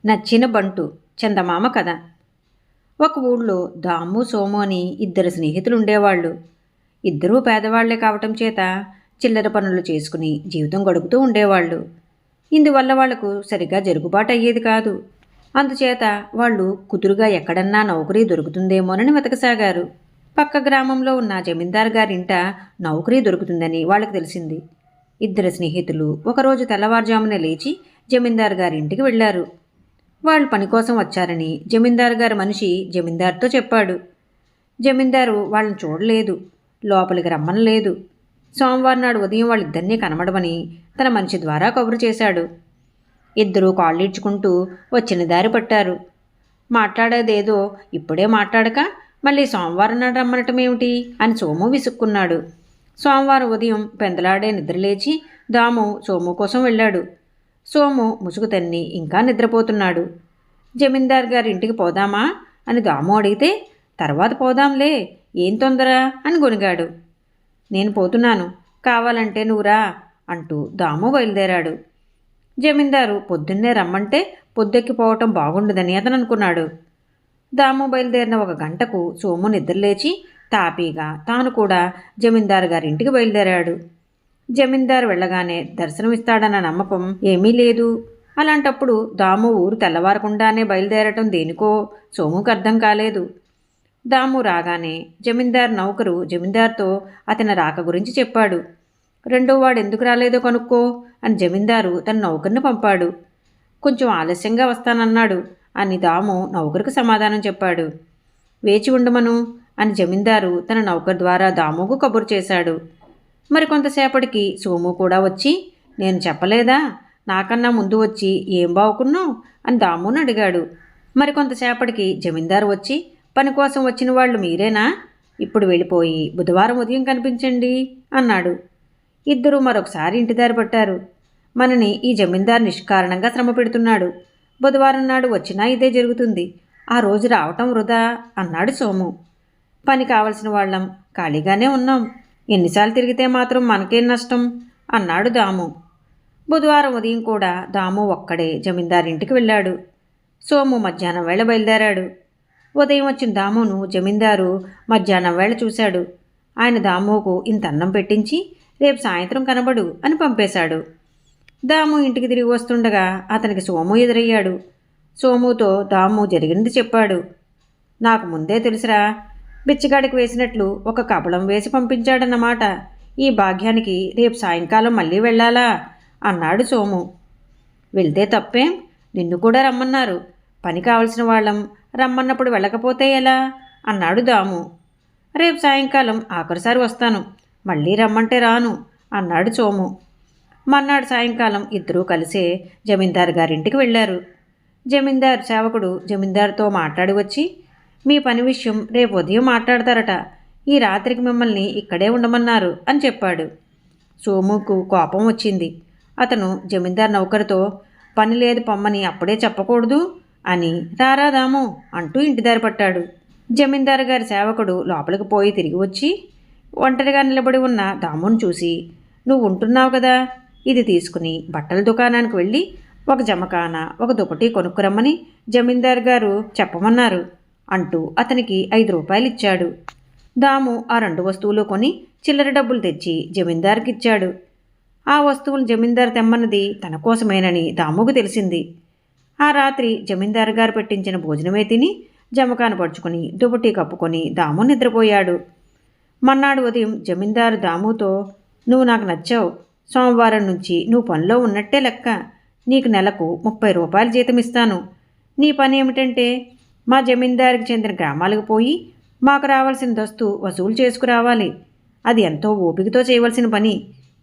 నచ్చిన బంటు చందమామ కథ. ఒక ఊళ్ళో దాము సోము అని ఇద్దరు స్నేహితులు ఉండేవాళ్ళు. ఇద్దరూ పేదవాళ్లే కావటం చేత చిల్లర పనులు చేసుకుని జీవితం గడుపుతూ ఉండేవాళ్ళు. ఇందువల్ల వాళ్లకు సరిగ్గా జరుగుబాటు అయ్యేది కాదు. అందుచేత వాళ్ళు కుదురుగా ఎక్కడన్నా నౌకరీ దొరుకుతుందేమోనని వెతకసాగారు. పక్క గ్రామంలో ఉన్న జమీందారు గారింట నౌకరీ దొరుకుతుందని వాళ్ళకి తెలిసింది. ఇద్దరు స్నేహితులు ఒకరోజు తెల్లవారుజామున లేచి జమీందారు గారింటికి వెళ్లారు. వాళ్ళు పని కోసం వచ్చారని జమీందారు గారి మనిషి జమీందారుతో చెప్పాడు. జమీందారు వాళ్ళని చూడలేదు, లోపలికి రమ్మనలేదు. సోమవారం నాడు ఉదయం వాళ్ళిద్దరినీ కనబడమని తన మనిషి ద్వారా కబురు చేశాడు. ఇద్దరూ కాళ్ళీడ్చుకుంటూ వచ్చిన దారి పట్టారు. మాట్లాడేదేదో ఇప్పుడే మాట్లాడక మళ్ళీ సోమవారం నాడు రమ్మనటమేమిటి అని సోము విసుక్కున్నాడు. సోమవారం ఉదయం పెందలాడే నిద్రలేచి దాము సోము కోసం వెళ్ళాడు. సోము ముసుగు తన్ని ఇంకా నిద్రపోతున్నాడు. జమీందార్ గారి ఇంటికి పోదామా అని దాము అడిగితే, తర్వాత పోదాంలే, ఏం తొందర అని గొనిగాడు. నేను పోతున్నాను, కావాలంటే నువ్వురా అంటూ దాము బయలుదేరాడు. జమీందారు పొద్దున్నే రమ్మంటే పొద్దెక్కిపోవటం బాగుండదని అతను అనుకున్నాడు. దాము బయలుదేరిన ఒక గంటకు సోము నిద్రలేచి తాపీగా తాను కూడా జమీందారు గారింటికి బయలుదేరాడు. జమీందారు వెళ్ళగానే దర్శనమిస్తాడన్న నమ్మకం ఏమీ లేదు. అలాంటప్పుడు దాము ఊరు తెల్లవారకుండానే బయలుదేరటం దేనికో సోముకు అర్థం కాలేదు. దాము రాగానే జమీందారు నౌకరు జమీందారుతో అతని రాక గురించి చెప్పాడు. రెండో వాడు ఎందుకు రాలేదో కనుక్కో అని జమీందారు తన నౌకర్ని పంపాడు. కొంచెం ఆలస్యంగా వస్తానన్నాడు అని దాము నౌకరుకు సమాధానం చెప్పాడు. వేచి ఉండమను అని జమీందారు తన నౌకరు ద్వారా దాముకు కబురు చేశాడు. మరికొంతసేపటికి సోము కూడా వచ్చి, నేను చెప్పలేదా, నాకన్నా ముందు వచ్చి ఏం బావుకున్నావు అని దాముని అడిగాడు. మరికొంతసేపటికి జమీందారు వచ్చి, పని కోసం వచ్చిన వాళ్ళు మీరేనా? ఇప్పుడు వెళ్ళిపోయి బుధవారం ఉదయం కనిపించండి అన్నాడు. ఇద్దరూ మరొకసారి ఇంటి దారి పట్టారు. మనని ఈ జమీందారు నిష్కారణంగా శ్రమ పెడుతున్నాడు. బుధవారం నాడు వచ్చినా ఇదే జరుగుతుంది. ఆ రోజు రావటం వృధా అన్నాడు సోము. పని కావలసిన వాళ్ళం, ఖాళీగానే ఉన్నాం, ఎన్నిసార్లు తిరిగితే మాత్రం మనకేం నష్టం అన్నాడు దాము. బుధవారం ఉదయం కూడా దాము ఒక్కడే జమీందారింటికి వెళ్ళాడు. సోము మధ్యాహ్నం వేళ బయలుదేరాడు. ఉదయం వచ్చిన దామును జమీందారు మధ్యాహ్నం వేళ చూశాడు. ఆయన దాముకు ఇంత అన్నం పెట్టించి రేపు సాయంత్రం కనబడు అని పంపేశాడు. దాము ఇంటికి తిరిగి వస్తుండగా అతనికి సోము ఎదురయ్యాడు. సోముతో దాము జరిగినది చెప్పాడు. నాకు ముందే తెలుసురా, బిచ్చగాడికి వేసినట్లు ఒక కబళం వేసి పంపించాడన్నమాట. ఈ భాగ్యానికి రేపు సాయంకాలం మళ్ళీ వెళ్ళాలా అన్నాడు సోము. వెళ్తే తప్పేం, నిన్ను కూడా రమ్మన్నారు. పని కావలసిన వాళ్ళం, రమ్మన్నప్పుడు వెళ్ళకపోతే ఎలా అన్నాడు దాము. రేపు సాయంకాలం ఆఖరిసారి వస్తాను, మళ్ళీ రమ్మంటే రాను అన్నాడు సోము. మర్నాడు సాయంకాలం ఇద్దరూ కలిసే జమీందారు గారింటికి వెళ్ళారు. జమీందారు సేవకుడు జమీందారుతో మాట్లాడి వచ్చి, మీ పని విషయం రేపు ఉదయం మాట్లాడతారట, ఈ రాత్రికి మిమ్మల్ని ఇక్కడే ఉండమన్నారు అని చెప్పాడు. సోముకు కోపం వచ్చింది. అతను జమీందారు నౌకరుతో, పని లేదు పొమ్మని అప్పుడే చెప్పకూడదు అని రారాదాము అంటూ ఇంటిదారి పట్టాడు. జమీందారు గారి సేవకుడు లోపలికి పోయి తిరిగి వచ్చి ఒంటరిగా నిలబడి ఉన్న దామును చూసి, నువ్వు ఉంటున్నావు కదా, ఇది తీసుకుని బట్టల దుకాణానికి వెళ్ళి ఒక జమకాన ఒక దుప్పటి కొనుక్కురమ్మని జమీందారు గారు చెప్పమన్నారు అంటూ అతనికి 5 రూపాయలు ఇచ్చాడు. దాము ఆ 2 వస్తువులు కొని చిల్లర డబ్బులు తెచ్చి జమీందారుకి ఇచ్చాడు. ఆ వస్తువులు జమీందారు తెమ్మన్నది తన కోసమేనని దాముకు తెలిసింది. ఆ రాత్రి జమీందారు గారు పెట్టించిన భోజనమే తిని జమకాను పడుచుకొని దుప్పటి కప్పుకొని దాము నిద్రపోయాడు. మర్నాడు ఉదయం జమీందారు దాముతో, నువ్వు నాకు నచ్చావు, సోమవారం నుంచి నువ్వు పనిలో ఉన్నట్టే లెక్క, నీకు నెలకు 30 రూపాయలు జీతం ఇస్తాను. నీ పని ఏమిటంటే మా జమీందారికి చెందిన గ్రామాలకు పోయి మాకు రావాల్సిన దస్తు వసూలు చేసుకురావాలి. అది ఎంతో ఓపికతో చేయవలసిన పని.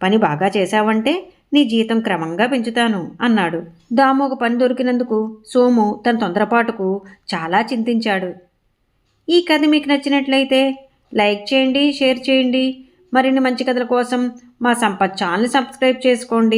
పని బాగా చేశావంటే నీ జీతం క్రమంగా పెంచుతాను అన్నాడు. దాముకు పని దొరికినందుకు సోము తన తొందరపాటుకు చాలా చింతించాడు. ఈ కథ మీకు నచ్చినట్లయితే లైక్ చేయండి, షేర్ చేయండి. మరిన్ని మంచి కథల కోసం మా సంపత్ ఛానల్ని సబ్స్క్రైబ్ చేసుకోండి.